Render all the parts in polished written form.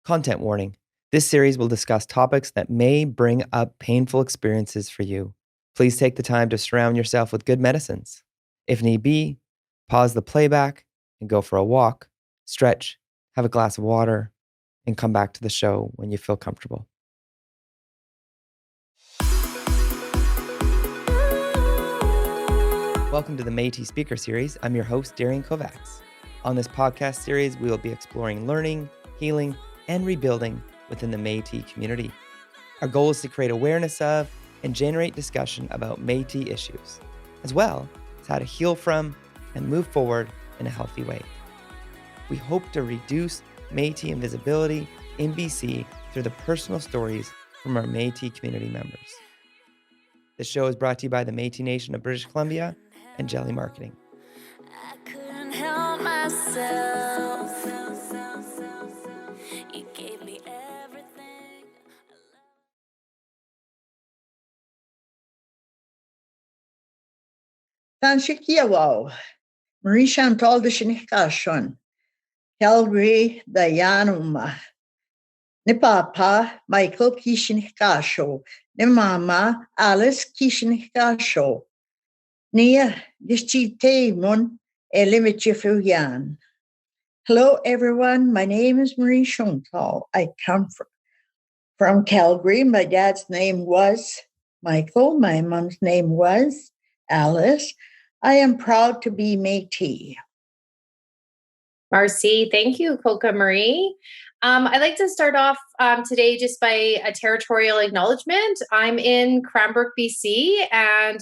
Content warning. This series will discuss topics that may bring up painful experiences for you. Please take the time to surround yourself with good medicines. If need be, pause the playback and go for a walk, stretch, have a glass of water, and come back to the show when you feel comfortable. Welcome to the Métis Speaker Series. I'm your host, Darian Kovacs. On this podcast series, we will be exploring learning, healing, and rebuilding within the Métis community. Our goal is to create awareness of and generate discussion about Métis issues, as well as how to heal from and move forward in a healthy way. We hope to reduce Métis invisibility in BC through the personal stories from our Métis community members. The show is brought to you by the Métis Nation of British Columbia and Jelly Marketing. I couldn't help myself. You gave me everything. Tanshikiawo, Marie Chantal de Shinikashon, Calgary Dayanuma, Nipapa Michael Kishinikasho, Nimama Alice Kishinikasho, Nia Dishite Mun Elimichifuyan. Hello everyone, my name is Marie Schoenthal. I come from Calgary. My dad's name was Michael. My mom's name was Alice. I am proud to be Métis. Marcy, thank you, Coca Marie. I'd like to start off today just by a territorial acknowledgement. I'm in Cranbrook, BC, and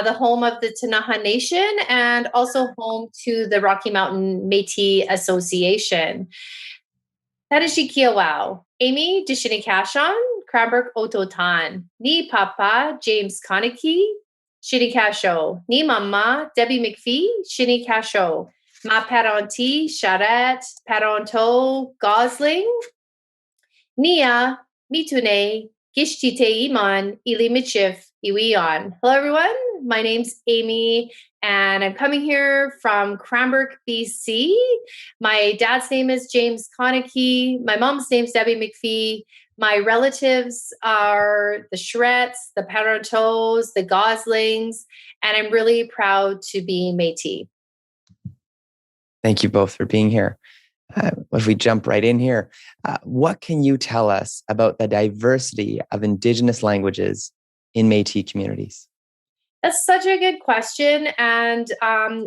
the home of the Ktunaxa Nation, and also home to the Rocky Mountain Métis Association. Tadashikiawao, Amy Dishinikashon, Cranbrook Ototan, Ni Papa, James Konecki, Shinikasho, Ni Mama, Debbie McPhee, Shinikasho, Ma Paronti, Charette, Paronto, Gosling, Nia, Mitune, Gishtite Iman, Ili Michif, Iwion. Hello, everyone. My name's Amy, and I'm coming here from Cranbrook, BC. My dad's name is James Konecki. My mom's name's Debbie McPhee. My relatives are the Charettes, the Parontos, the Goslings, and I'm really proud to be Métis. Thank you both for being here. If we jump right in here, what can you tell us about the diversity of Indigenous languages in Métis communities? That's such a good question. And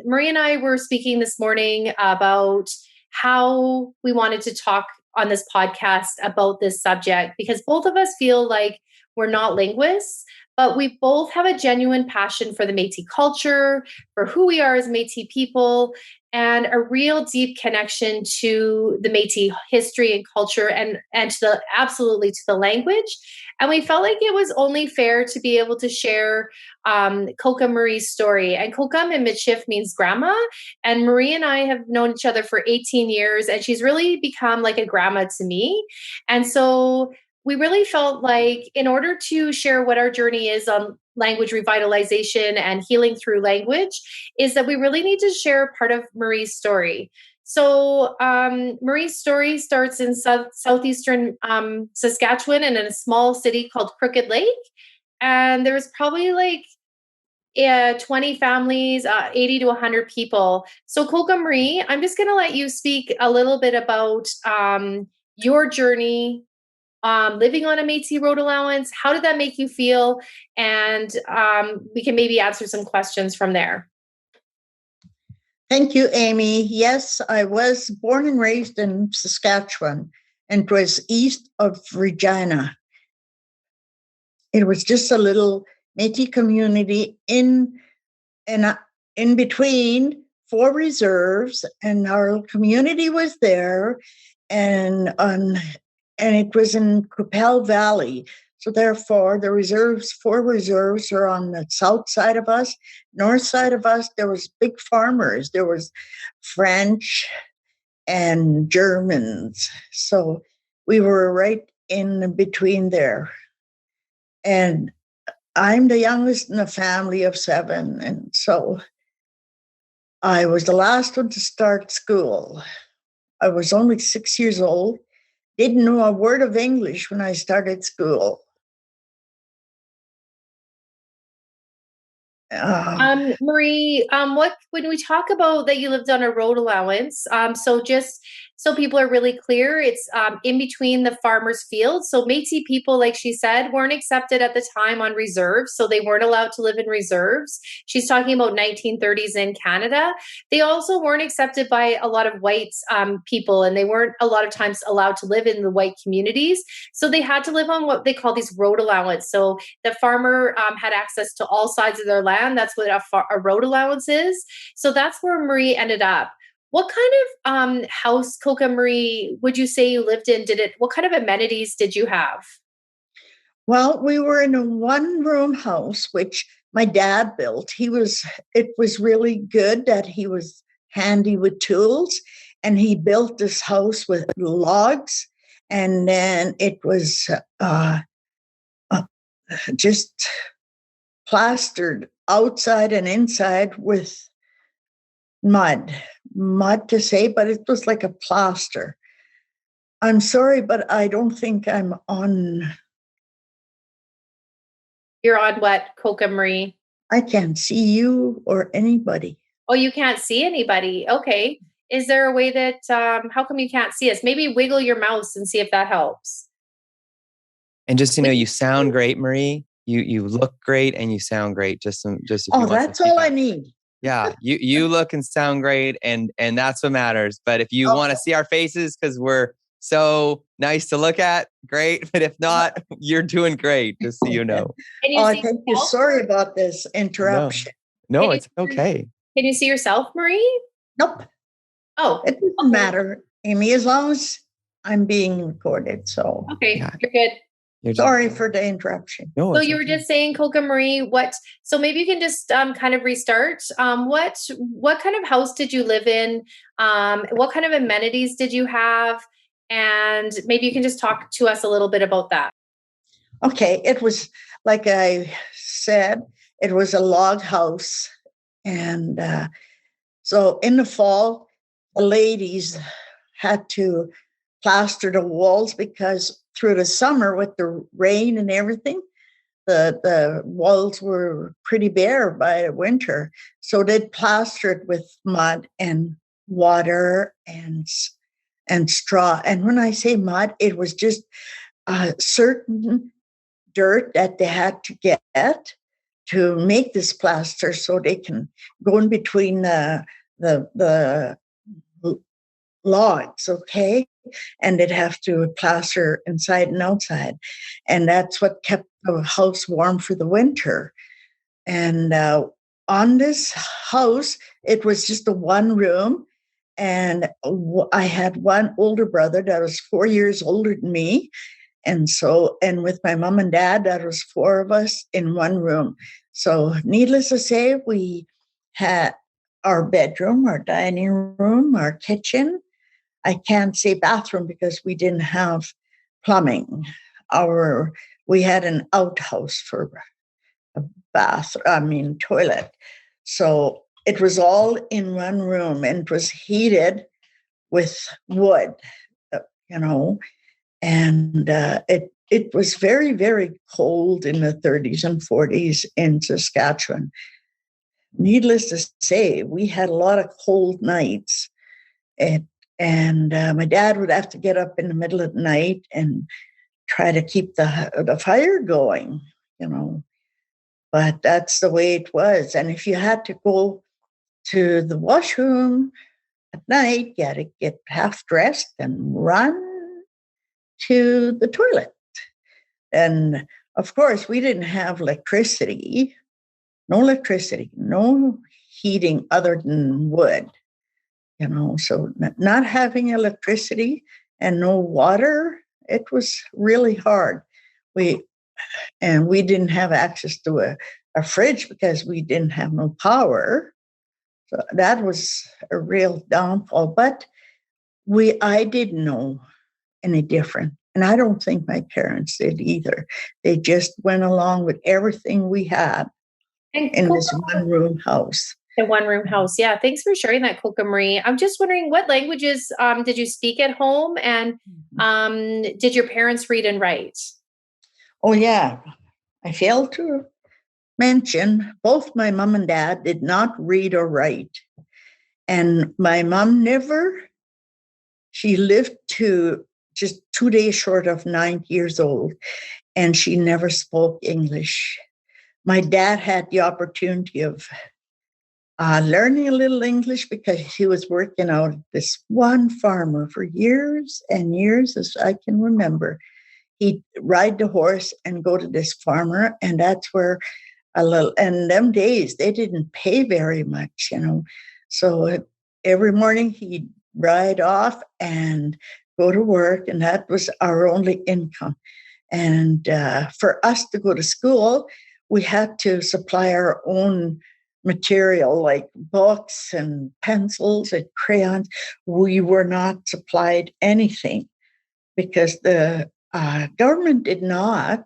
Marie and I were speaking this morning about how we wanted to talk on this podcast about this subject, because both of us feel like we're not linguists, but we both have a genuine passion for the Métis culture, for who we are as Métis people, and a real deep connection to the Métis history and culture and to the language. And we felt like it was only fair to be able to share Coca Marie's story. And Coca in Michif means grandma. And Marie and I have known each other for 18 years, and she's really become like a grandma to me. And so we really felt like in order to share what our journey is on language revitalization and healing through language, is that we really need to share part of Marie's story. So Marie's story starts in southeastern Saskatchewan and in a small city called Crooked Lake. And there was probably like 20 families, 80 to 100 people. So Coca Marie, I'm just going to let you speak a little bit about your journey living on a Métis road allowance. How did that make you feel? And we can maybe answer some questions from there. Thank you, Amy. Yes, I was born and raised in Saskatchewan, and it was east of Regina. It was just a little Métis community in between 4 reserves, and our community was there, and it was in Qu'Appelle Valley. So therefore, the 4 reserves are on the south side of us. North side of us, there was big farmers. There was French and Germans. So we were right in between there. And I'm the youngest in a family of 7. And so I was the last one to start school. I was only 6 years old didn't know a word of English when I started school. Marie, what when we talk about that you lived on a road allowance, so just so people are really clear, it's in between the farmers' fields. So Métis people, like she said, weren't accepted at the time on reserves, so they weren't allowed to live in reserves. She's talking about 1930s in Canada. They also weren't accepted by a lot of white people, and they weren't a lot of times allowed to live in the white communities. So they had to live on what they call these road allowance. So the farmer had access to all sides of their land. That's what a road allowance is. So that's where Marie ended up. What kind of house, Coca Marie, would you say you lived in? What kind of amenities did you have? Well, we were in a one-room house, which my dad built. It was really good that he was handy with tools, and he built this house with logs, and then it was just plastered outside and inside with mud to say, but it was like a plaster. I'm sorry, but I don't think I'm on. You're on what, Coca Marie? I can't see you or anybody. Oh, you can't see anybody. Okay. Is there a way that, how come you can't see us? Maybe wiggle your mouse and see if that helps. And just, you sound great, Marie. You look great and you sound great. Just if you want that's some all I feedback. need. Yeah, you look and sound great, and that's what matters. But if you want to see our faces because we're so nice to look at, great. But if not, you're doing great, just so you know. Thank you. Sorry about this interruption. No, it's okay. Can you see yourself, Marie? Nope. Oh, it doesn't matter, Amy, as long as I'm being recorded. So okay, yeah. You're good. Sorry for the interruption. No, so you were just saying, Coca Marie, so maybe you can just kind of restart. What kind of house did you live in? What kind of amenities did you have? And maybe you can just talk to us a little bit about that. Okay. It was, like I said, it was a log house. And so in the fall, the ladies had to plaster the walls because through the summer with the rain and everything, the walls were pretty bare by the winter. So they'd plaster it with mud and water and straw. And when I say mud, it was just a certain dirt that they had to get to make this plaster so they can go in between the logs, okay? And they'd have to plaster inside and outside. And that's what kept the house warm for the winter. And on this house, it was just a one room. And I had one older brother that was 4 years older than me. And with my mom and dad, that was 4 of us in one room. So needless to say, we had our bedroom, our dining room, our kitchen. I can't say bathroom because we didn't have plumbing. We had an outhouse for a toilet. So it was all in one room, and it was heated with wood, and it was very, very cold in the 30s and 40s in Saskatchewan. Needless to say, we had a lot of cold nights. And my dad would have to get up in the middle of the night and try to keep the fire going, But that's the way it was. And if you had to go to the washroom at night, you had to get half dressed and run to the toilet. And of course, we didn't have electricity, no heating other than wood. So not having electricity and no water, it was really hard. We didn't have access to a fridge because we didn't have no power. So that was a real downfall. But I didn't know any different. And I don't think my parents did either. They just went along with everything we had in this one-room house. The one room house. Yeah. Thanks for sharing that, Coca Marie. I'm just wondering, what languages did you speak at home? And did your parents read and write? Oh, yeah. I failed to mention both my mom and dad did not read or write. And my mom she lived to just 2 days short of 9 years old, and she never spoke English. My dad had the opportunity of learning a little English because he was working out at this one farmer for years and years, as I can remember. He'd ride the horse and go to this farmer, and that's where and them days, they didn't pay very much, So every morning he'd ride off and go to work, and that was our only income. And for us to go to school, we had to supply our own material like books and pencils and crayons. We were not supplied anything because the government did not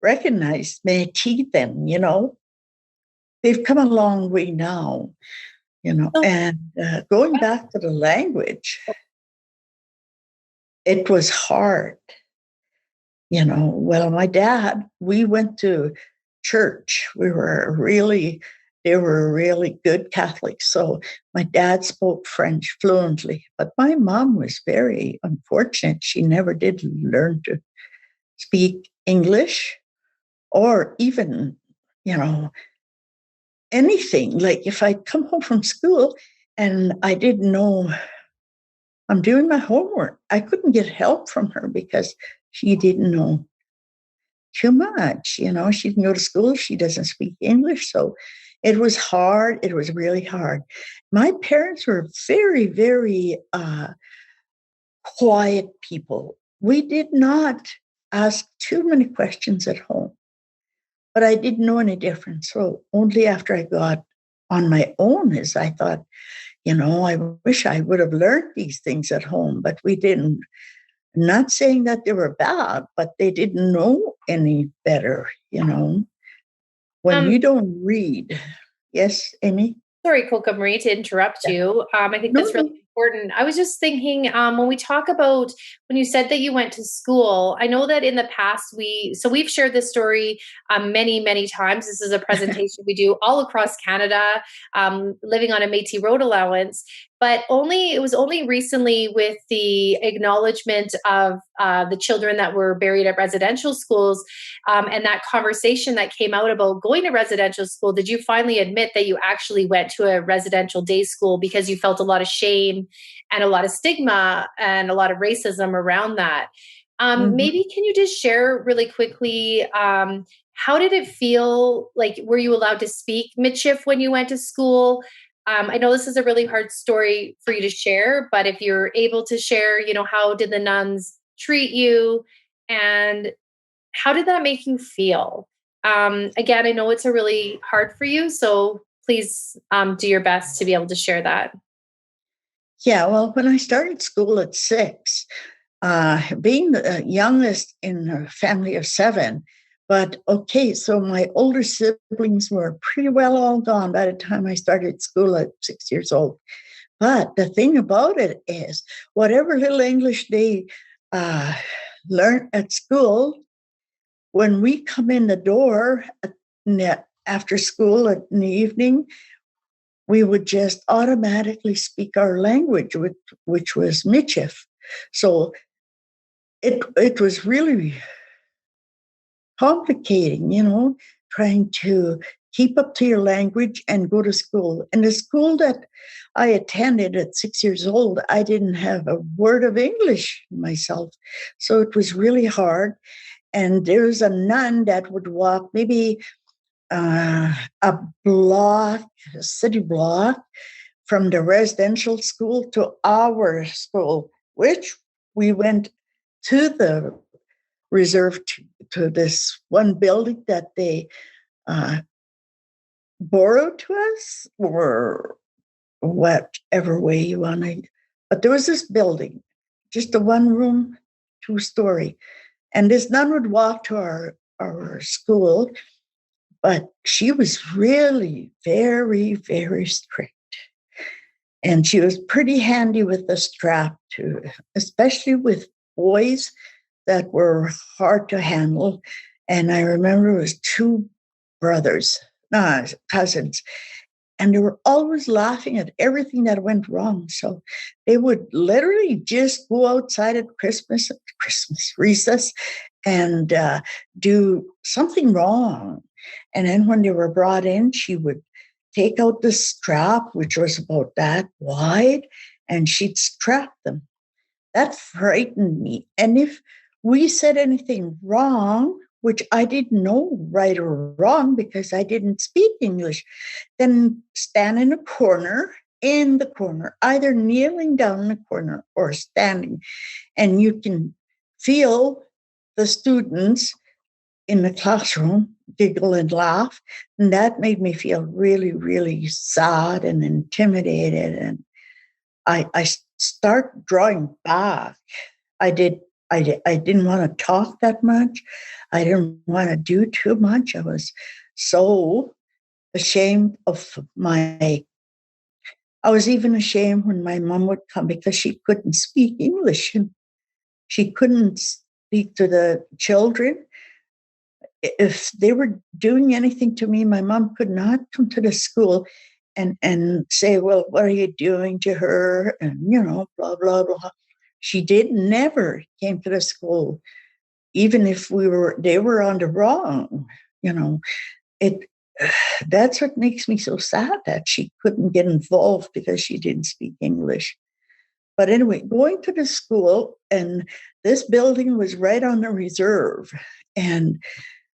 recognize Métis then, They've come a long way now, and going back to the language, it was hard. Well, my dad, we went to church. They were really good Catholics. So my dad spoke French fluently, but my mom was very unfortunate. She never did learn to speak English or even, anything. Like if I'd come home from school and I didn't know I'm doing my homework, I couldn't get help from her because she didn't know too much. She didn't go to school. She doesn't speak English. So it was hard. It was really hard. My parents were very, very quiet people. We did not ask too many questions at home, but I didn't know any difference. So only after I got on my own is I thought, I wish I would have learned these things at home, but we didn't. Not saying that they were bad, but they didn't know any better, When you don't read. Yes, Amy? Sorry, Coca Marie, to interrupt you. I think that's really important. I was just thinking, when we talk about, when you said that you went to school, I know that in the past we've shared this story many, many times. This is a presentation we do all across Canada, living on a Métis road allowance. But it was only recently with the acknowledgement of the children that were buried at residential schools, and that conversation that came out about going to residential school, did you finally admit that you actually went to a residential day school because you felt a lot of shame and a lot of stigma and a lot of racism around that? Maybe can you just share really quickly, how did it feel? Like, were you allowed to speak Michif when you went to school? I know this is a really hard story for you to share, but if you're able to share, how did the nuns treat you and how did that make you feel? Again, I know it's a really hard for you, so please do your best to be able to share that. Yeah, well, when I started school at 6, being the youngest in a family of 7, but okay, so my older siblings were pretty well all gone by the time I started school at 6 years old. But the thing about it is, whatever little English they learn at school, when we come in the door after school in the evening, we would just automatically speak our language, which was Michif. So it was really complicating, trying to keep up to your language and go to school. In the school that I attended at 6 years old, I didn't have a word of English myself. So it was really hard. And there's a nun that would walk maybe a city block from the residential school to our school, which we went to the reserve to this one building that they borrowed to us, or whatever way you want to. But there was this building, just a 1-room, 2-story. And this nun would walk to our school, but she was really very, very strict. And she was pretty handy with the strap too, especially with boys that were hard to handle. And I remember it was two brothers, cousins, and they were always laughing at everything that went wrong. So they would literally just go outside at Christmas recess and do something wrong. And then when they were brought in, she would take out the strap, which was about that wide, and she'd strap them. That frightened me. And if we said anything wrong, which I didn't know right or wrong because I didn't speak English, then stand in the corner, either kneeling down in the corner or standing. And you can feel the students in the classroom giggle and laugh. And that made me feel really, really sad and intimidated. And I start drawing back. I didn't want to talk that much. I didn't want to do too much. I was so ashamed of I was even ashamed when my mom would come because she couldn't speak English and she couldn't speak to the children. If they were doing anything to me, my mom could not come to the school and say, well, what are you doing to her? And, blah, blah, blah. She never came to the school, even if they were on the wrong, that's what makes me so sad that she couldn't get involved because she didn't speak English. But anyway, going to the school, and this building was right on the reserve. And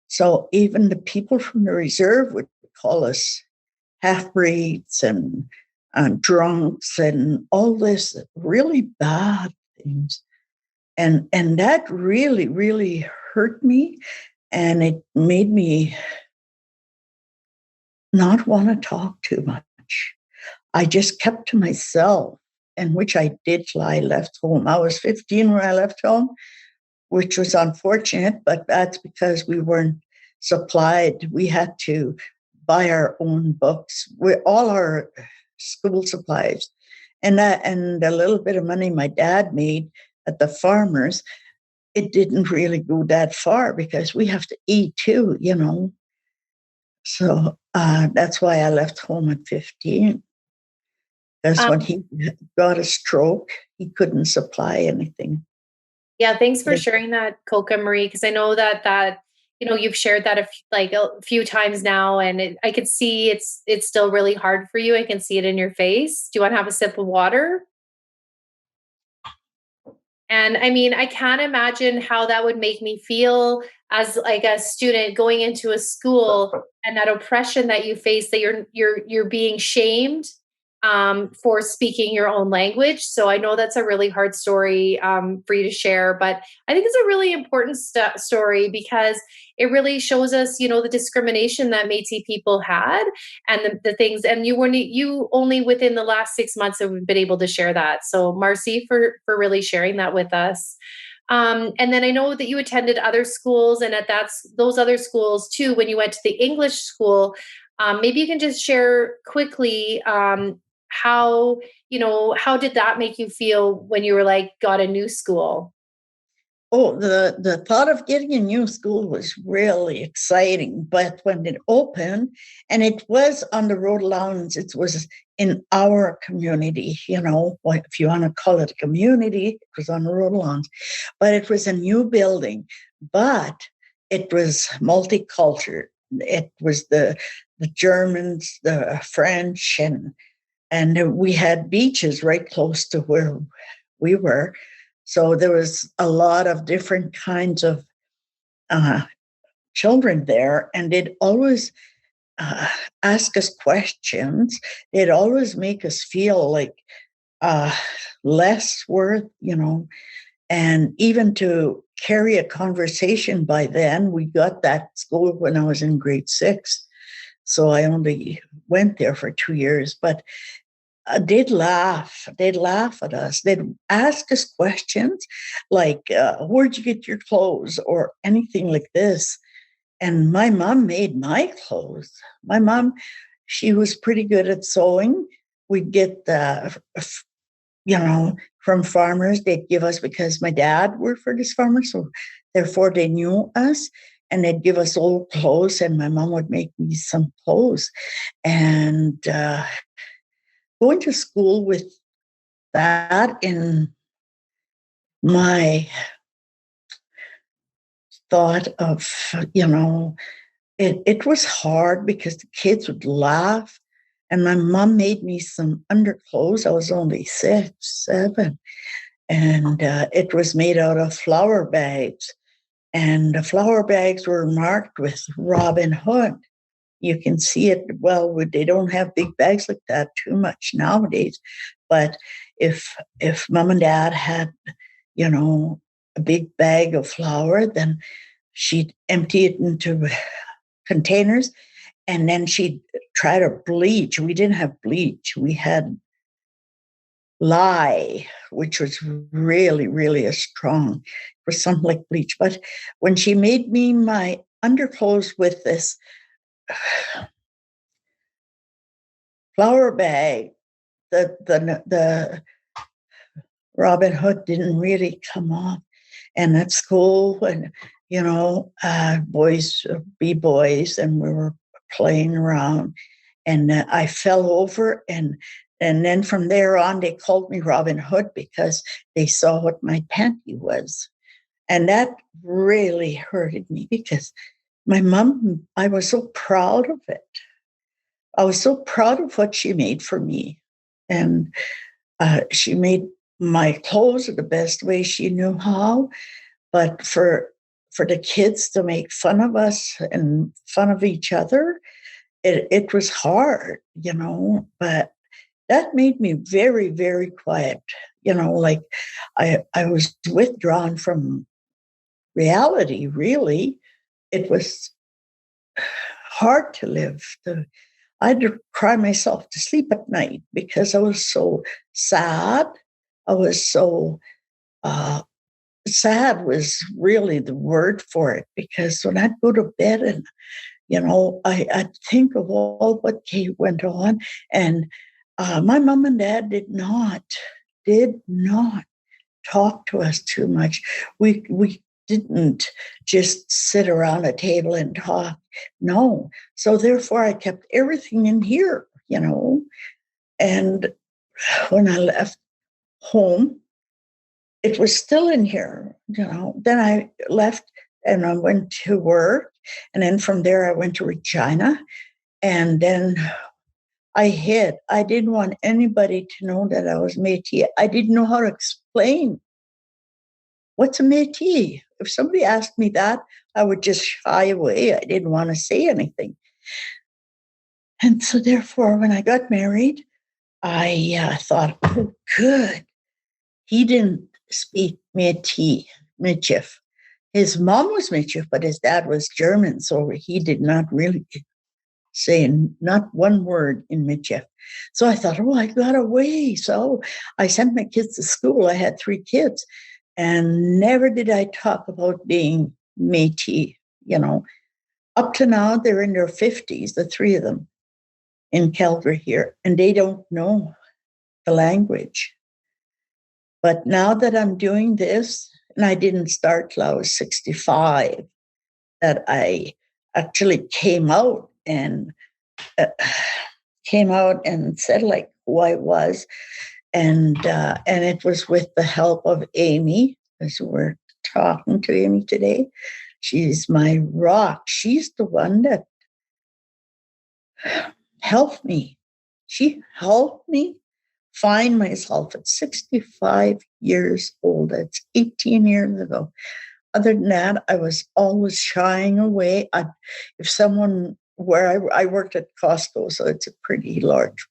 so even the people from the reserve would call us half-breeds and drunks and all this really bad things. And that really, really hurt me. And it made me not want to talk too much. I just kept to myself, and which I did till I left home. I was 15 when I left home, which was unfortunate, but that's because we weren't supplied. We had to buy our own books, with all our school supplies. And the little bit of money my dad made at the farmers, it didn't really go that far because we have to eat too, So that's why I left home at 15. Because when he got a stroke, he couldn't supply anything. Yeah, thanks for sharing that, Coca Marie, because I know that you've shared that a few times now, and I could see it's still really hard for you. I can see it in your face. Do you want to have a sip of water? And I mean, I can't imagine how that would make me feel as like a student going into a school and that oppression that you face, that you're being shamed for speaking your own language. So I know that's a really hard story for you to share, but I think it's a really important story because it really shows us, the discrimination that Métis people had and the things. And you only within the last 6 months have been able to share that. So Marcy for really sharing that with us. And then I know that you attended other schools, and at those other schools too, when you went to the English school, maybe you can just share quickly how did that make you feel when you were got a new school? Oh, the thought of getting a new school was really exciting. But when it opened, and it was on the road allowance, it was in our community, if you want to call it a community, it was on the road allowance. But it was a new building, but it was multicultural. It was the Germans, the French, and we had beaches right close to where we were. So there was a lot of different kinds of children there, and they'd always ask us questions. They'd always make us feel like less worth, and even to carry a conversation by then. We got that school when I was in grade 6. So I only went there for 2 years, but they'd laugh at us. They'd ask us questions like, where'd you get your clothes, or anything like this. And my mom made my clothes. My mom, she was pretty good at sewing. We'd get from farmers, they'd give us, because my dad worked for this farmer, so therefore they knew us, and they'd give us old clothes, and my mom would make me some clothes. And going to school with that in my thought of, it was hard because the kids would laugh. And my mom made me some underclothes. I was only 6, 7. And it was made out of flour bags. And the flour bags were marked with Robin Hood. You can see it. Well, they don't have big bags like that too much nowadays. But if mom and dad had, a big bag of flour, then she'd empty it into containers, and then she'd try to bleach. We didn't have bleach. We had lye, which was really, really strong. It was something like bleach. But when she made me my underclothes with this flour bag, the Robin Hood didn't really come off. And at school, and boys be boys, and we were playing around, and I fell over, and then from there on, they called me Robin Hood because they saw what my panty was, and that really hurted me because my mom, I was so proud of it. I was so proud of what she made for me, and she made my clothes the best way she knew how. But for the kids to make fun of us and fun of each other, it was hard, but that made me very, very quiet. Like I was withdrawn from reality, really. It was hard to live. I had to cry myself to sleep at night because I was so sad. I was so sad was really the word for it, because when I'd go to bed and, I'd think of all what went on. And my mom and dad did not talk to us too much. We didn't just sit around a table and talk. No. So therefore I kept everything in here, and when I left home, it was still in here, Then I left and I went to work. And then from there, I went to Regina. And then I hid. I didn't want anybody to know that I was Métis. I didn't know how to explain what's a Métis. If somebody asked me that, I would just shy away. I didn't want to say anything. And so therefore, when I got married, I thought, oh, good. He didn't speak Métis, Michif. His mom was Michif, but his dad was German, so he did not really say not one word in Michif. So I thought, I got away. So I sent my kids to school. I had 3 kids, and never did I talk about being Métis, Up to now, they're in their 50s, the 3 of them, in Calgary here, and they don't know the language. But now that I'm doing this, and I didn't start till I was 65, that I actually came out and said like who I was, and it was with the help of Amy, as we're talking to Amy today. She's my rock. She's the one that helped me. She helped me find myself at 65 years old. That's 18 years ago. Other than that, I was always shying away. If someone, where I worked at Costco, so it's a pretty large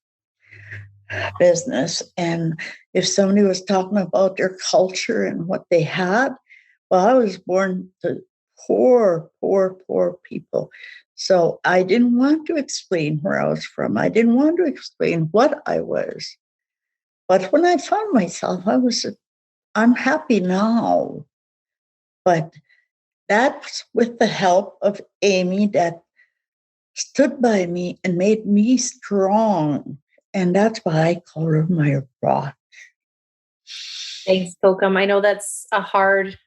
business, and if somebody was talking about their culture and what they had, well, I was born to poor, poor, poor people. So I didn't want to explain where I was from. I didn't want to explain what I was. But when I found myself, I'm happy now. But That's with the help of Amy that stood by me and made me strong. And that's why I call her my rock. Thanks, Kokum. I know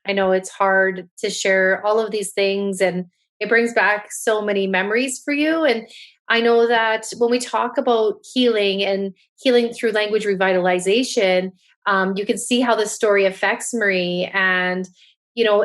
I know it's hard to share all of these things, and it brings back so many memories for you. And I know that when we talk about healing and healing through language revitalization, you can see how the story affects Marie. And,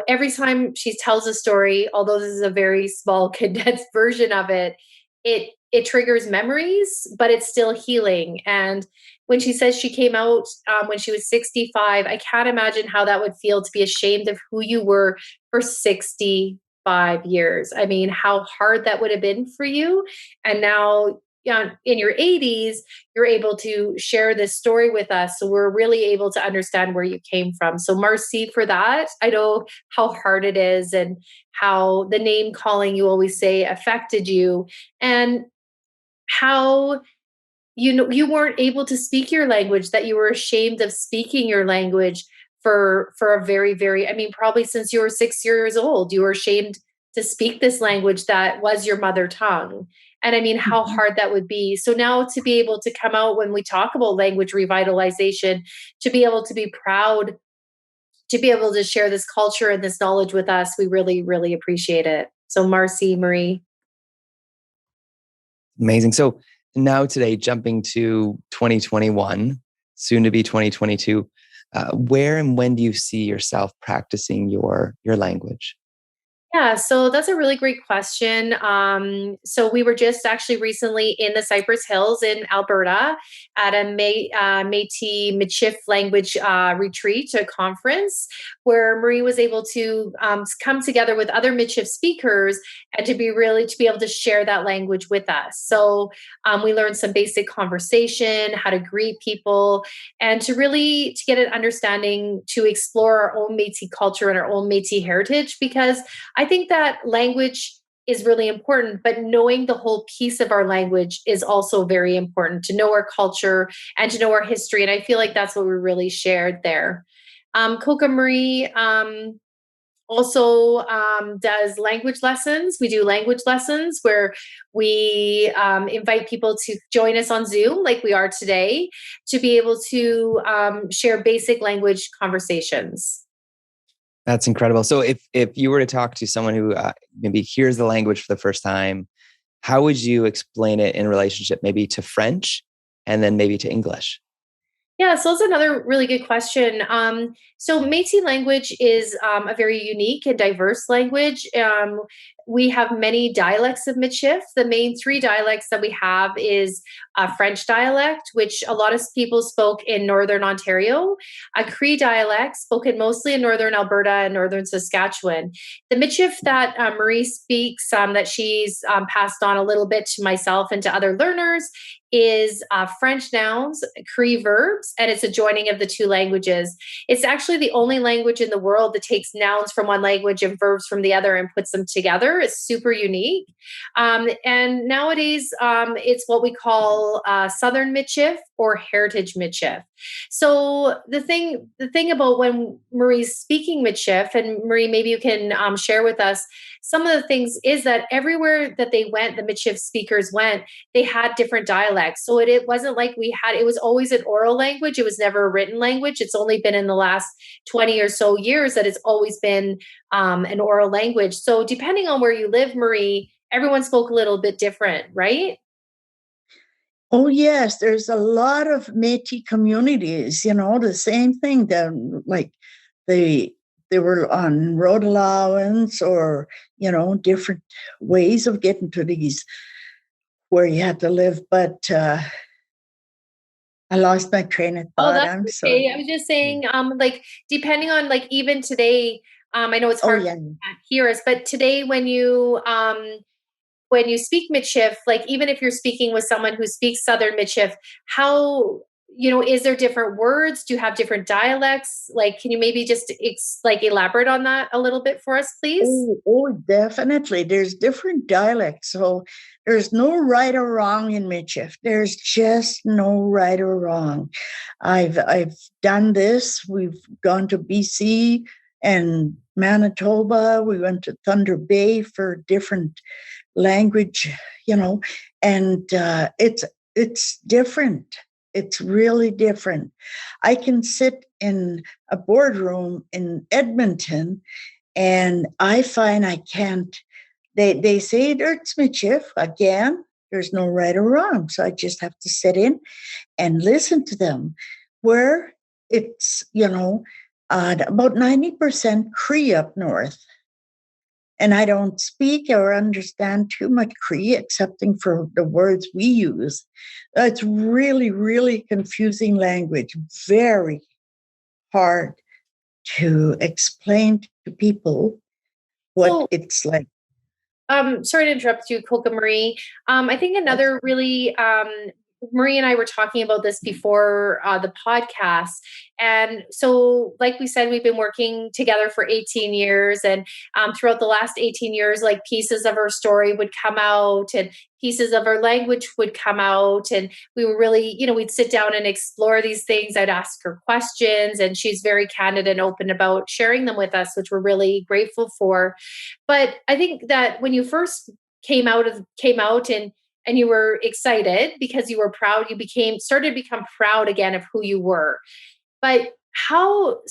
every time she tells a story, although this is a very small, condensed version of it, it triggers memories, but it's still healing. And when she says she came out when she was 65, I can't imagine how that would feel to be ashamed of who you were for 65 years. I mean, how hard that would have been for you. And now, in your 80s, you're able to share this story with us. So we're really able to understand where you came from. So, Marcy, for that, I know how hard it is and how the name calling you always say affected you, and how you weren't able to speak your language, that you were ashamed of speaking your language for a very, very, I mean, probably since you were 6 years old, you were ashamed to speak this language that was your mother tongue. And I mean, how hard that would be. So now to be able to come out when we talk about language revitalization, to be able to be proud, to be able to share this culture and this knowledge with us, we really, really appreciate it. So Marcy, Marie. Amazing. So now today, jumping to 2021, soon to be 2022, where and when do you see yourself practicing your language? Yeah, so that's a really great question. So we were just actually recently in the Cypress Hills in Alberta at a Métis Michif language retreat, a conference, where Marie was able to come together with other Michif speakers and to be able to share that language with us. So we learned some basic conversation, how to greet people, and to get an understanding to explore our own Métis culture and our own Métis heritage, because I think that language is really important, but knowing the whole piece of our language is also very important, to know our culture and to know our history. And I feel like that's what we really shared there. Coca Marie also does language lessons. We do language lessons where we invite people to join us on Zoom, like we are today, to be able to share basic language conversations. That's incredible. So if you were to talk to someone who maybe hears the language for the first time, how would you explain it in relationship maybe to French and then maybe to English? Yeah, so that's another really good question. So Métis language is a very unique and diverse language. We have many dialects of Michif. The main three dialects that we have is French dialect, which a lot of people spoke in Northern Ontario, a Cree dialect spoken mostly in Northern Alberta and Northern Saskatchewan. The Michif that Marie speaks, that she's passed on a little bit to myself and to other learners, is French nouns, Cree verbs, and it's a joining of the two languages. It's actually the only language in the world that takes nouns from one language and verbs from the other and puts them together. It's super unique. And nowadays, it's what we call Southern Michif or Heritage Michif. So the thing about when Marie's speaking Michif, and Marie, maybe you can share with us some of the things, is that everywhere that they went, the Michif speakers went, they had different dialects. So it wasn't like it was always an oral language. It was never a written language. It's only been in the last 20 or so years that it's always been an oral language. So depending on where you live, Marie, everyone spoke a little bit different, right? Oh, yes, there's a lot of Métis communities, the same thing. They were on road allowance or, different ways of getting to these where you had to live. But I lost my train of thought. Oh, that's I'm okay. sorry. I was just saying, depending on even today, I know it's hard to hear us, but today when you speak Michif, even if you're speaking with someone who speaks Southern Michif, how, is there different words? Do you have different dialects? Can you maybe just elaborate on that a little bit for us, please? Oh, definitely. There's different dialects. So there's no right or wrong in Michif. There's just no right or wrong. I've done this. We've gone to BC and Manitoba. We went to Thunder Bay for different language, and it's different. It's really different. I can sit in a boardroom in Edmonton, and I find I can't. They say it's Michif again. There's no right or wrong, so I just have to sit in and listen to them. Where it's about 90% Cree up north. And I don't speak or understand too much Cree, excepting for the words we use. It's really, really confusing language, very hard to explain to people what it's like. Sorry to interrupt you, Coca Marie. I think another really, Marie and I were talking about this before the podcast. And so, like we said, we've been working together for 18 years. And throughout the last 18 years, like pieces of our story would come out and pieces of our language would come out. And we were really, we'd sit down and explore these things. I'd ask her questions, and she's very candid and open about sharing them with us, which we're really grateful for. But I think that when you first came out and you were excited because you were proud, started to become proud again of who you were. But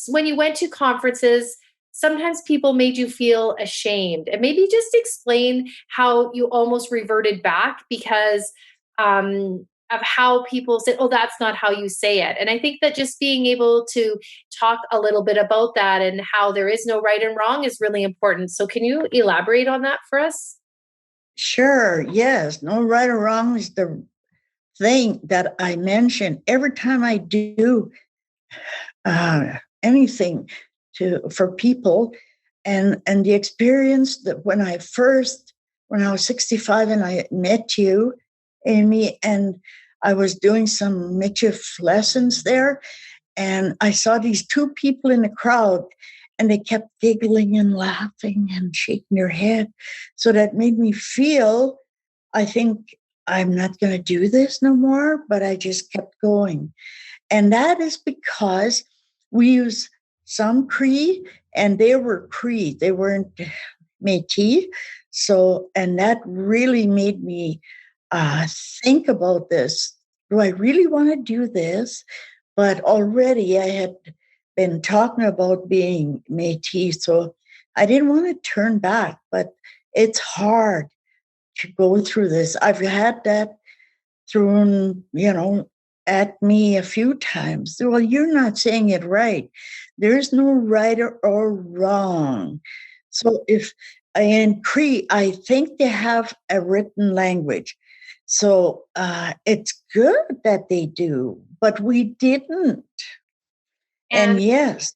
when you went to conferences, sometimes people made you feel ashamed, and maybe just explain how you almost reverted back because of how people said, oh, that's not how you say it. And I think that just being able to talk a little bit about that and how there is no right and wrong is really important. So can you elaborate on that for us? Sure. Yes. No right or wrong is the thing that I mention every time I do anything for people, and the experience that when I was 65 and I met you, Amy, and I was doing some Michif lessons there, and I saw these two people in the crowd, and they kept giggling and laughing and shaking their head. So that made me feel, I think I'm not going to do this no more, but I just kept going. And that is because we use some Cree, and they were Cree. They weren't Métis. So, and that really made me think about this. Do I really want to do this? But already I had been talking about being Métis, so I didn't want to turn back, but it's hard to go through this. I've had that thrown, at me a few times. Well, you're not saying it right. There's no right or wrong. So in Cree, I think they have a written language. So it's good that they do, but we didn't. And yes,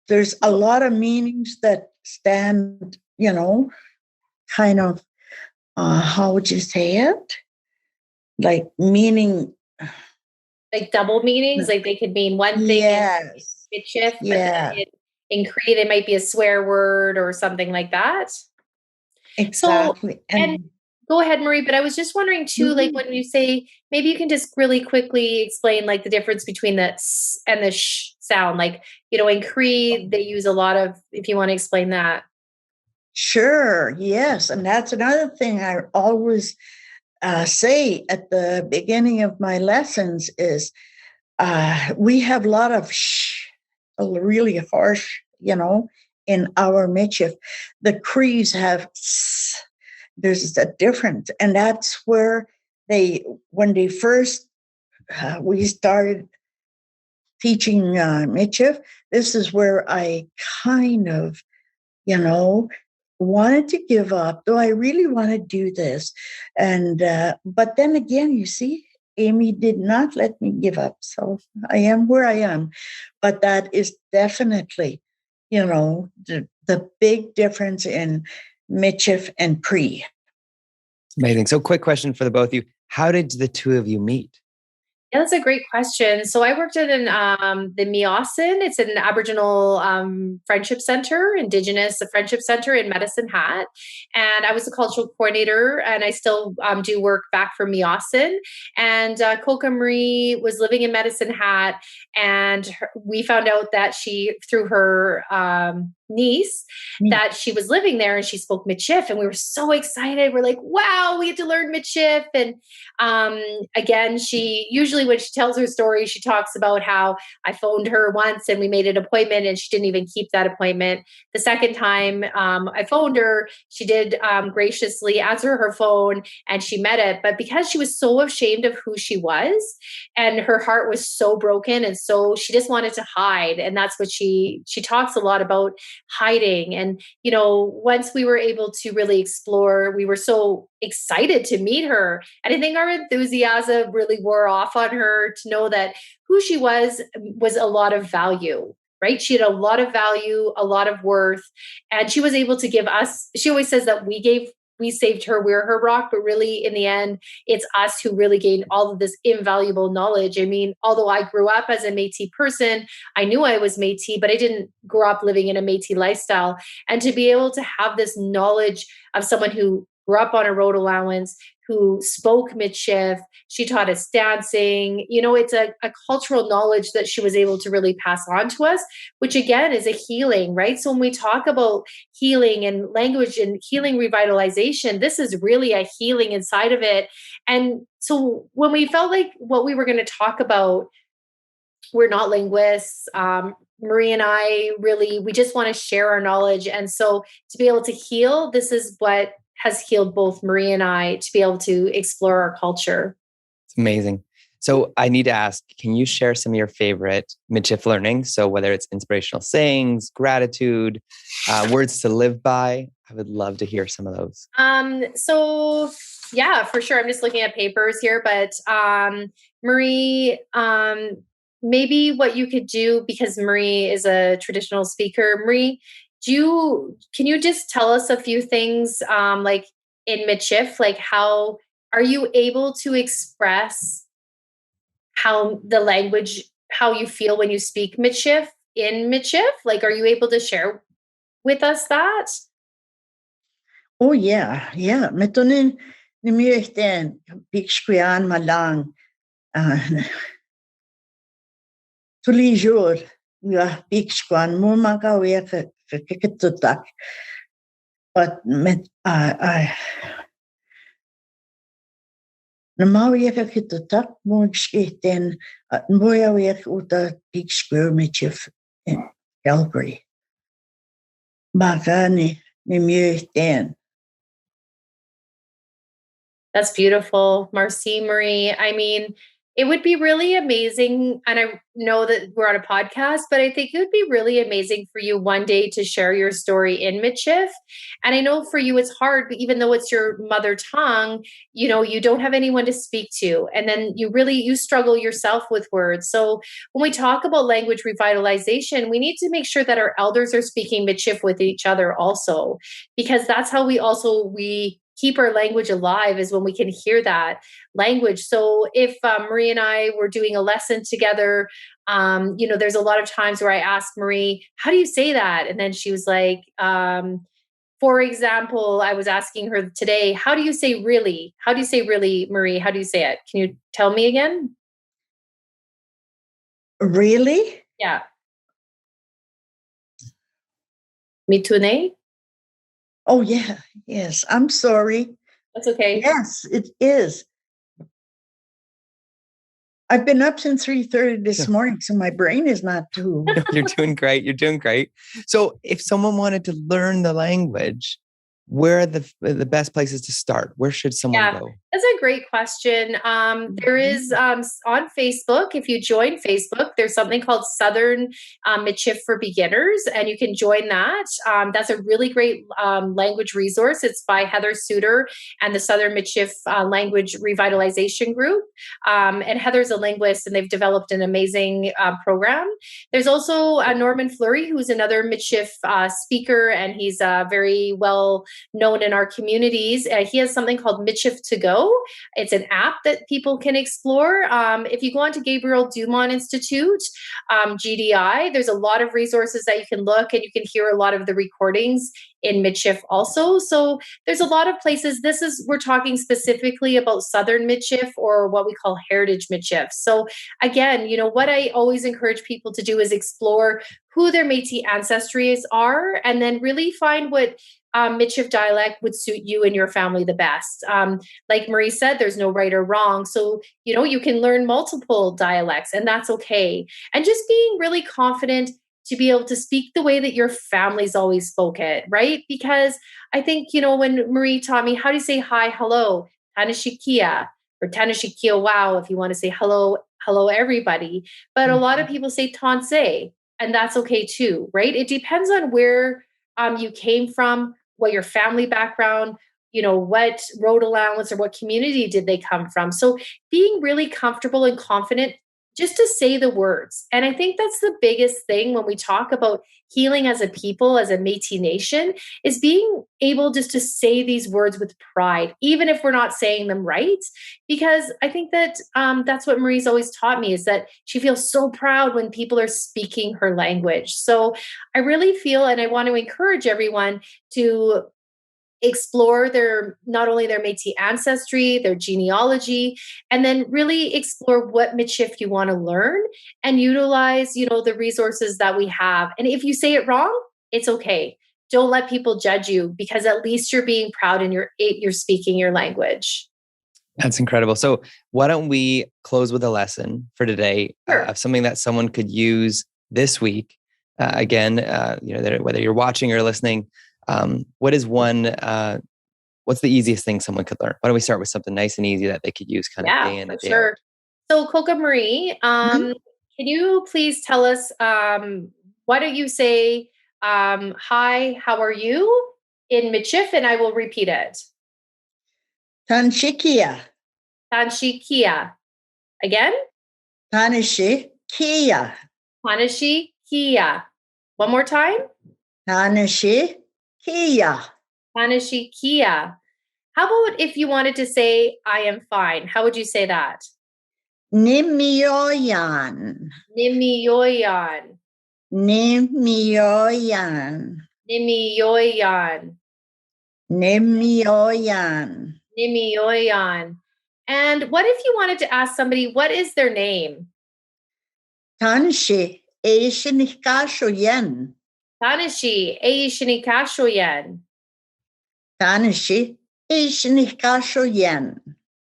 there's a lot of meanings that stand, kind of, how would you say it? Like meaning. Like double meanings, like they could mean one thing in midship, but then in Cree, they might be a swear word or something like that. Exactly. So, and go ahead, Marie, but I was just wondering too, like when you say, maybe you can just really quickly explain like the difference between the s and the sh sound. Like, in Cree, they use a lot of, if you want to explain that. Sure. Yes. And that's another thing I always say at the beginning of my lessons is we have a lot of sh, really harsh, in our Michif. The Crees have s. There's a difference, and that's where when they first we started teaching Michif. This is where I kind of, wanted to give up. Do I really want to do this? And but then again, you see, Amy did not let me give up. So I am where I am. But that is definitely, the big difference in Michif and Cree. Amazing. So quick question for the both of you. How did the two of you meet? Yeah, that's a great question. So I worked at the Miasin. It's an Aboriginal friendship center, Indigenous friendship center in Medicine Hat, and I was a cultural coordinator. And I still do work back for Miasin. And Coca Marie was living in Medicine Hat, and we found out that she, through her niece, Me. that she was living there, and she spoke Michif, and we were so excited. We're like, "Wow, we get to learn Michif!" And again, she usually, when she tells her story, she talks about how I phoned her once and we made an appointment and she didn't even keep that appointment. The second time I phoned her, she did graciously answer her phone and she met it. But because she was so ashamed of who she was and her heart was so broken, and so she just wanted to hide. And that's what she talks a lot about, hiding. And, once we were able to really explore, we were so excited to meet her. And I think our enthusiasm really wore off on her, to know that who she was a lot of value, right? She had a lot of value, a lot of worth, and she was able to give us, she always says that we saved her, we're her rock, but really in the end, it's us who really gained all of this invaluable knowledge. I mean, although I grew up as a Métis person, I knew I was Métis, but I didn't grow up living in a Métis lifestyle. And to be able to have this knowledge of someone who grew up on a road allowance, who spoke Michif, she taught us dancing. It's a cultural knowledge that she was able to really pass on to us, which again is a healing, right? So when we talk about healing and language and healing revitalization, this is really a healing inside of it. And so when we felt like what we were going to talk about, we're not linguists. Marie and I really, we just want to share our knowledge. And so to be able to heal, this is what has healed both Marie and I, to be able to explore our culture. It's amazing. So I need to ask, can you share some of your favorite Michif learning? So whether it's inspirational sayings, gratitude, words to live by, I would love to hear some of those. So yeah, for sure. I'm just looking at papers here, but Marie, maybe what you could do, because Marie is a traditional speaker. Marie, can you just tell us a few things, like in Michif, like how are you able to express how the language, how you feel when you speak Michif in Michif? Like, are you able to share with us that? Oh yeah, yeah. Metonin ni michten bixquian malang. Tous jour ya bixquian mumaka weka kekitutak. But met Namawieka kitutak mogskiten moya wek uta bixquier Michif in Calgary. Magani ni michten. That's beautiful. Marcy, Marie. I mean, it would be really amazing. And I know that we're on a podcast, but I think it would be really amazing for you one day to share your story in Michif. And I know for you it's hard, but even though it's your mother tongue, you don't have anyone to speak to. And then you struggle yourself with words. So when we talk about language revitalization, we need to make sure that our elders are speaking Michif with each other also, because that's how we keep our language alive, is when we can hear that language. So if Marie and I were doing a lesson together, there's a lot of times where I ask Marie, how do you say that? And then she was like, for example, I was asking her today, how do you say really? How do you say really, Marie? How do you say it? Can you tell me again? Really? Yeah. Mitune? Oh yeah, yes. I'm sorry. That's okay. Yes, it is. I've been up since 3:30 this morning, so my brain is not too. You're doing great. You're doing great. So if someone wanted to learn the language, where are the best places to start? Where should someone go? That's a great question. There is on Facebook, if you join Facebook, there's something called Southern Michif for Beginners, and you can join that. That's a really great language resource. It's by Heather Suter and the Southern Michif Language Revitalization Group. And Heather's a linguist, and they've developed an amazing program. There's also Norman Fleury, who's another Michif speaker, and he's very well known in our communities. He has something called Michif to Go. It's an app that people can explore. If you go onto Gabriel Dumont Institute, GDI, there's a lot of resources that you can look, and you can hear a lot of the recordings in Michif also. So there's a lot of places. We're talking specifically about Southern Michif, or what we call Heritage Michif. So again, what I always encourage people to do is explore who their Métis ancestries are, and then really find what Michif dialect would suit you and your family the best. Like Marie said, there's no right or wrong. So, you can learn multiple dialects, and that's okay. And just being really confident to be able to speak the way that your family's always spoke it, right? Because I think, when Marie taught me, how do you say hi, hello, Tanishikia, or Tanishikia wow, if you want to say hello everybody. But a lot of people say Tansei, and that's okay too, right? It depends on where you came from, what your family background, what road allowance or what community did they come from. So being really comfortable and confident just to say the words. And I think that's the biggest thing when we talk about healing as a people, as a Métis nation, is being able just to say these words with pride, even if we're not saying them right. Because I think that that's what Marie's always taught me, is that she feels so proud when people are speaking her language. So I really feel, and I want to encourage everyone to explore not only their Métis ancestry, their genealogy, and then really explore what Michif you want to learn and utilize, the resources that we have. And if you say it wrong, it's okay. Don't let people judge you, because at least you're being proud and you're speaking your language. That's incredible. So why don't we close with a lesson for today Sure. of something that someone could use this week? Again, whether you're watching or listening, what is what's the easiest thing someone could learn? Why don't we start with something nice and easy that they could use kind of day in and day out? So Coca Marie, can you please tell us, why don't you say, hi, how are you in Michif, and I will repeat it. Tanshikia. Tanshikia. Again? Tanishikia. Tanishikia. One more time? Tanishikia. Tanishikia. How about if you wanted to say, I am fine? How would you say that? Nimioyan. Nimioyan. Nimioyan. Nimioyan. Nimioyan. Nimioyan. And what if you wanted to ask somebody, what is their name? Tanshi Eishinikashoyen. Tanishi Eishinikashoyen. Tanishi Eishinikashoyen.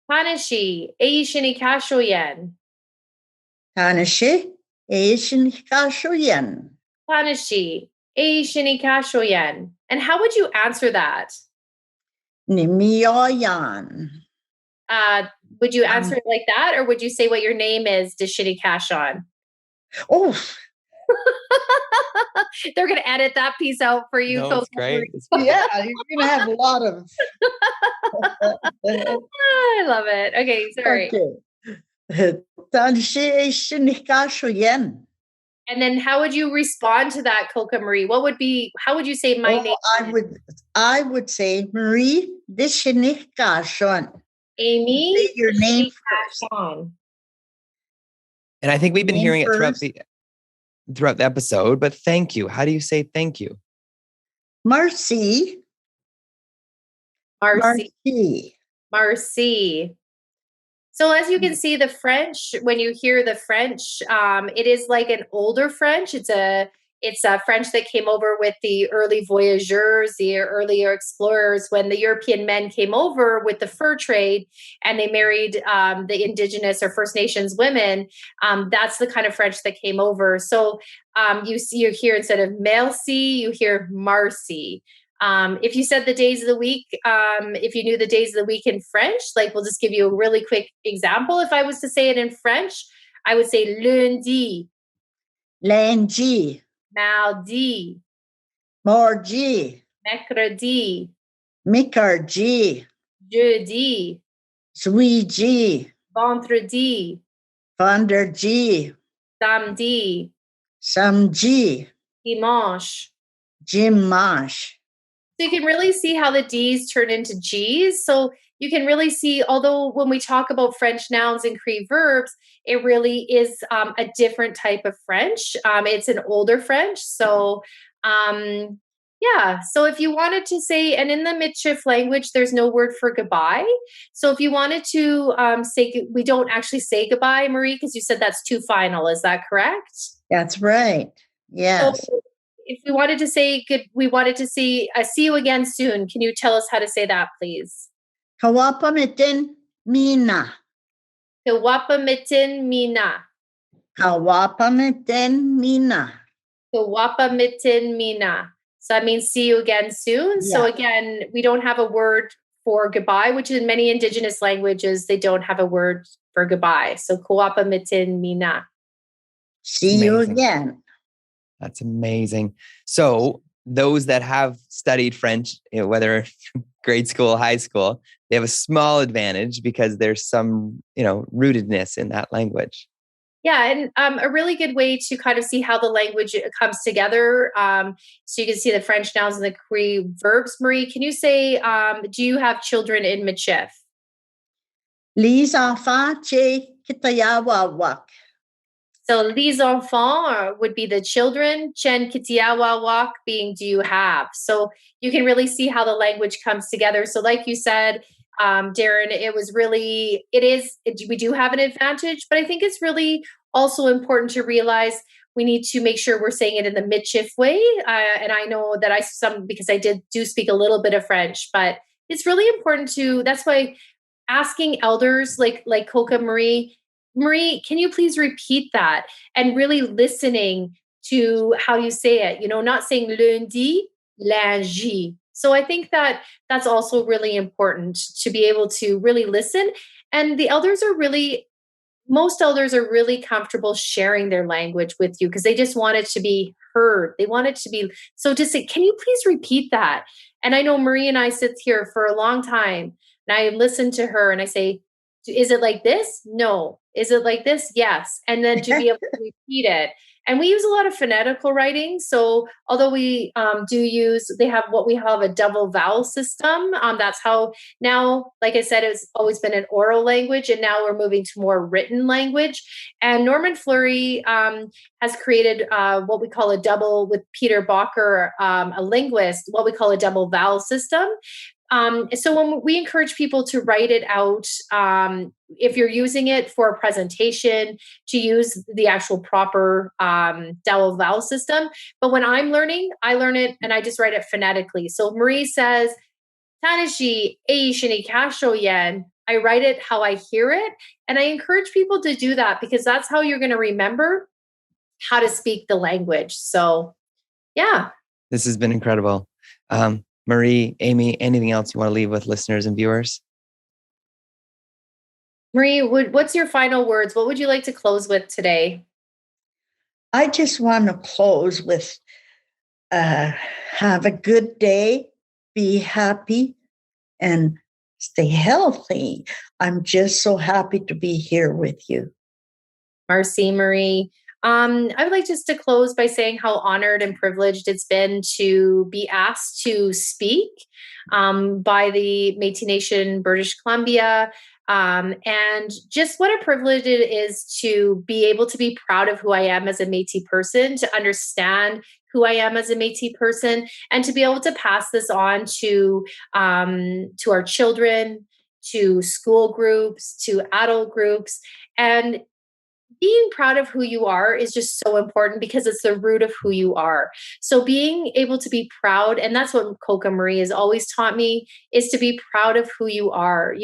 Tanishi Eishinikashoyen. Tanishi Eishinikashoyen. Tanishi Eishinikashoyen. And how would you answer that? Nimioyan. Would you answer it like that, or would you say what your name is, Dishinikashon? Oh, they're going to edit that piece out for you. No, it's great. yeah, you're going to have a lot of. I love it. Okay, sorry. Okay. Tanshi Eishinikashoyen. And then how would you respond to that, Coca Marie? How would you say my name? I would say Marie Dishinikashon. Amy. Say your name first. And I think we've been hearing it throughout the episode, but thank you. How do you say thank you? Marcy. Marcy. So as you can see, the French, when you hear the French, it is like an older French. It's a French that came over with the early voyageurs, the earlier explorers, when the European men came over with the fur trade and they married the Indigenous or First Nations women. That's the kind of French that came over. So you hear, instead of merci, you hear Marcy. If you said the days of the week, if you knew the days of the week in French, like we'll just give you a really quick example. If I was to say it in French, I would say lundi, mardi, mercredi, jeudi, vendredi, samedi, dimanche, So you can really see how the D's turn into G's. So you can really see, although when we talk about French nouns and Cree verbs, it really is a different type of French. It's an older French. So, yeah. So if you wanted to say, and in the Michif language, there's no word for goodbye. So if you wanted to say, we don't actually say goodbye, Marie, because you said that's too final. Is that correct? That's right. Yes. So if we wanted to say good, we wanted to see you again soon. Can you tell us how to say that, please? Kawapamitin mina. Kawapamitin mina. Kawapamitin mina. Kawapamitin mina. So that means see you again soon. Yeah. So again, we don't have a word for goodbye, which in many Indigenous languages, they don't have a word for goodbye. So kawapamitin mina. See you again. That's amazing. So those that have studied French, whether grade school, high school, they have a small advantage because there's some, rootedness in that language. Yeah, and a really good way to kind of see how the language comes together. So you can see the French nouns and the Cree verbs. Marie, can you say, do you have children in Michif? Les enfants che kitayawawak. So les enfants would be the children, chen kitiawawak being do you have. So you can really see how the language comes together. So like you said, Darren, we do have an advantage, but I think it's really also important to realize we need to make sure we're saying it in the Michif way. And I know that because I do speak a little bit of French, but it's really important that's why asking elders like Coca Marie, can you please repeat that? And really listening to how you say it, not saying lundi, lundi. So I think that that's also really important to be able to really listen. And most elders are really comfortable sharing their language with you because they just want it to be heard. They want it to be, so to say, can you please repeat that? And I know Marie and I sit here for a long time and I listen to her and I say, is it like this? No. Is it like this? Yes. And then to be able to repeat it. And we use a lot of phonetical writing. So although we they have what we have a double vowel system. That's how now, like I said, it's always been an oral language. And now we're moving to more written language. And Norman Fleury has created what we call with Peter Bacher, a linguist, what we call a double vowel system. So when we encourage people to write it out, if you're using it for a presentation, to use the actual proper double vowel system. But when I'm learning, I learn it and I just write it phonetically. So Marie says, Tanashi Eishini Kasho Yen. I write it how I hear it. And I encourage people to do that because that's how you're going to remember how to speak the language. So, yeah. This has been incredible. Marie, Amy, anything else you want to leave with listeners and viewers? Marie, what's your final words? What would you like to close with today? I just want to close with have a good day, be happy, and stay healthy. I'm just so happy to be here with you. Marcy, Marie. I would like just to close by saying how honored and privileged it's been to be asked to speak by the Métis Nation, British Columbia. And just what a privilege it is to be able to be proud of who I am as a Métis person, to understand who I am as a Métis person, and to be able to pass this on to our children, to school groups, to adult groups. And being proud of who you are is just so important because it's the root of who you are. So being able to be proud, and that's what Coca Marie has always taught me, is to be proud of who you are.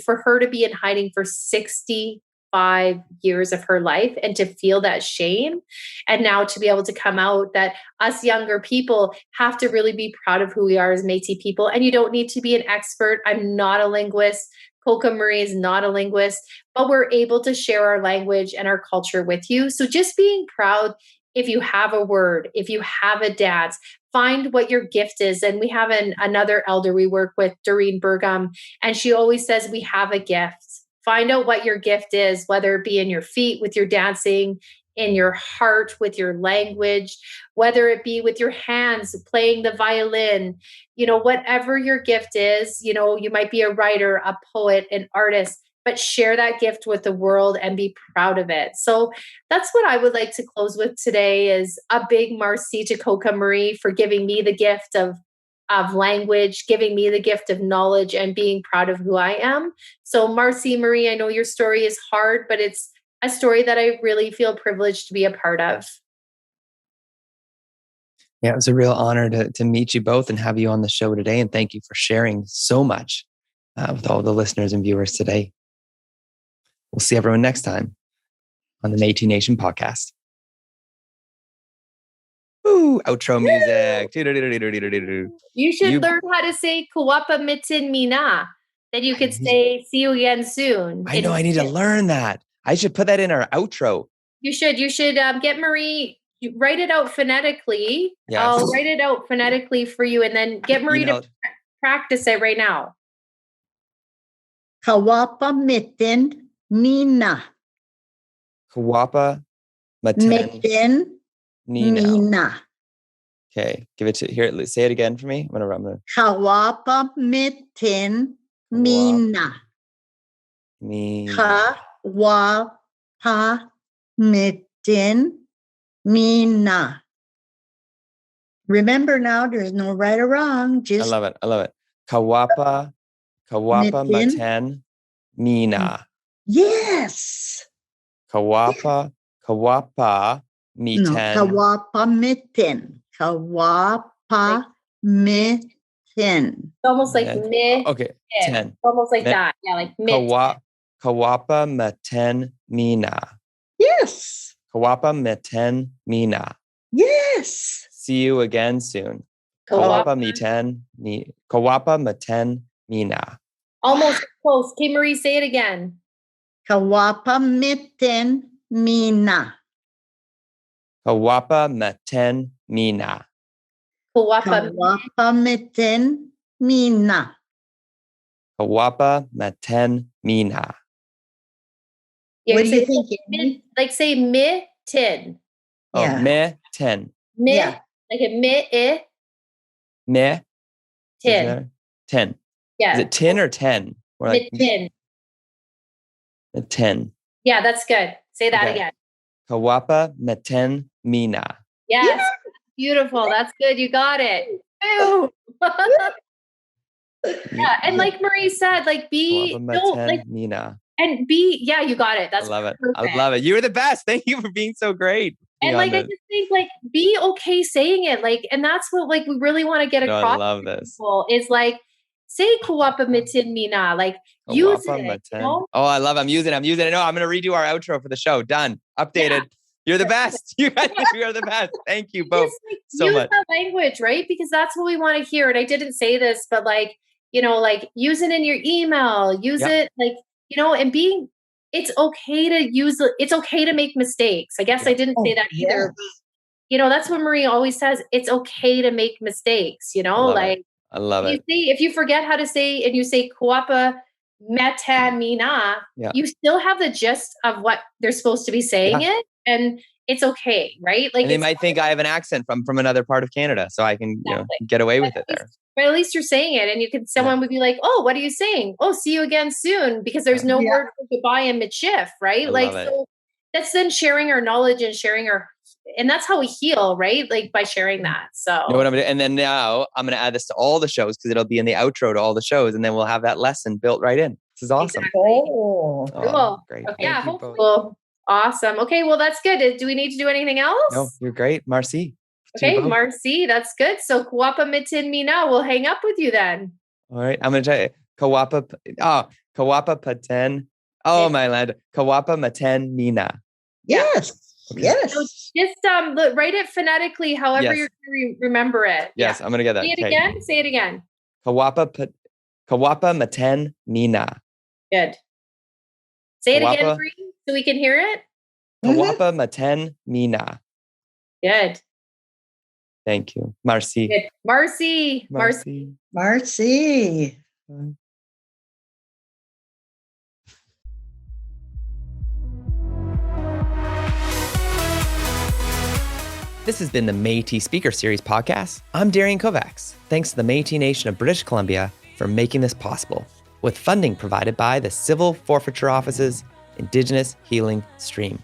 For her to be in hiding for 65 years of her life and to feel that shame, and now to be able to come out, that us younger people have to really be proud of who we are as Métis people. And you don't need to be an expert. I'm not a linguist. Coca Marie is not a linguist, but we're able to share our language and our culture with you. So just being proud, if you have a word, if you have a dance, find what your gift is. And we have another elder we work with, Doreen Burgum, and she always says, we have a gift. Find out what your gift is, whether it be in your feet with your dancing, in your heart with your language, whether it be with your hands, playing the violin, whatever your gift is, you might be a writer, a poet, an artist, but share that gift with the world and be proud of it. So that's what I would like to close with today, is a big merci to Coca Marie for giving me the gift of language, giving me the gift of knowledge, and being proud of who I am. So Marcy, Marie, I know your story is hard, but it's a story that I really feel privileged to be a part of. Yeah, it was a real honor to meet you both and have you on the show today. And thank you for sharing so much with all the listeners and viewers today. We'll see everyone next time on the Métis Nation podcast. Ooh, outro music. You should learn how to say Kuwapa Mitin Mina. Then you could say, see you again soon. I know, I need to learn that. I should put that in our outro. You should get Marie, write it out phonetically. Yes. I'll write it out phonetically for you, and then get Marie to practice it right now. Kawapa Mitin Mina. Kawapa Mitin Mina. Okay, give it to here. Say it again for me. I'm gonna. Kawapa Mitin Mina. Kawapa Mitin Mina. Remember now, there's no right or wrong. Just I love it. Kawapa Mitin Mina. Yes. Kawapa Mitin. No, Kawapa Mitin. Kawapa Mitin. Almost like me. Okay, 10. Almost like that. Yeah, like me. Kawapa Mitin Mina. Yes. Kawapa Mitin Mina. Yes. See you again soon. Kawapa Mitin Mina. Almost close. Okay, Marie, say it again. Kawapa Mitin Mina. Kawapa Mitin Mina. Kawapa Mitin Mina. Kawapa Mitin Mina. Yeah, what do you think? Like say mitten. Oh, Yeah. Mitin. Yeah. Like a me. Tin. 10. Yeah. Is it 10 or 10? Or like Mitten. 10. Yeah, that's good. Say that Okay. again. Kawapa Mitin Mina. Yes. Yeah. Beautiful. That's good. You got it. Yeah. And like Marie said, like Mina. And yeah, you got it. That's I love it. perfect. I love it. You were the best. Thank you for being so great. And like, I just think like, be okay saying it. Like, and that's what like, we really want to get across. I love this. Is like, say Kuwapa Mitin Mina, like use it. You know? Oh, I love it. I'm using it. No, I'm going to redo our outro for the show. Done. Updated. Yeah. You're the best. You guys are the best. Thank you both so use much. Use that language, right? Because that's what we want to hear. And I didn't say this, but like, like use it in your email, use it like, and it's okay to use it. It's okay to make mistakes. I guess I didn't say that either. But, that's what Marie always says. It's okay to make mistakes, I love it. If you forget how to say, and you say Kuwapa Meta Mina, you still have the gist of what they're supposed to be saying it. And it's okay, right? Like, and they might think I have an accent from another part of Canada, so I can get away with it there. But at least you're saying it, and someone would be like, "Oh, what are you saying? Oh, see you again soon," because there's no word for goodbye in Michif, right? So that's then sharing our knowledge and and that's how we heal, right? Like by sharing that. So you know what I'm gonna do? And then now I'm gonna add this to all the shows because it'll be in the outro to all the shows, and then we'll have that lesson built right in. This is awesome. Exactly. Cool. Great. Okay. Yeah, hopefully. Awesome. Okay, well, that's good. Do we need to do anything else? No, you're great. Merci. Okay, Marcy, that's good. So Kuwapa Mitin Mina, we'll hang up with you then. All right. I'm going to try it. Kawapa Paten. Oh, my land. Kawapa Maten Mina. Yes. Okay. Yes. So just write it phonetically, however you're going to remember it. Yes, I'm going to get that. Say it again. Say it again. Kawapa Maten Mina. Good. Say it again, Bree, so we can hear it. Kawapa Maten Mina. Good. Thank you. Merci. Good. Marcy. Marcy. This has been the Métis Speaker Series podcast. I'm Darian Kovacs. Thanks to the Métis Nation of British Columbia for making this possible, with funding provided by the Civil Forfeiture Office's Indigenous Healing Stream.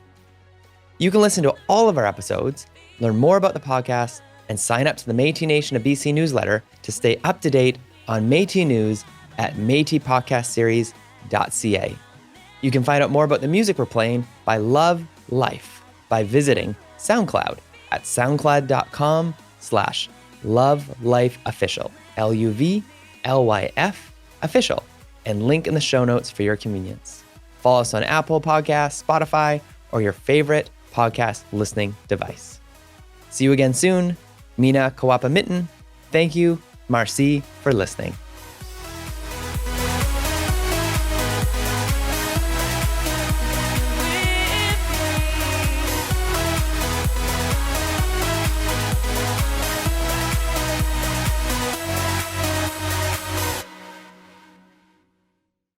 You can listen to all of our episodes, learn more about the podcast, and sign up to the Métis Nation of BC newsletter to stay up to date on Métis news at métisseries.ca. You can find out more about the music we're playing by Love Life by visiting SoundCloud at soundcloud.com/lovelifeofficial, LUVLYF official, and link in the show notes for your convenience. Follow us on Apple Podcasts, Spotify, or your favorite podcast listening device. See you again soon. Mina Kawapa Mitten. Thank you. Marci for listening.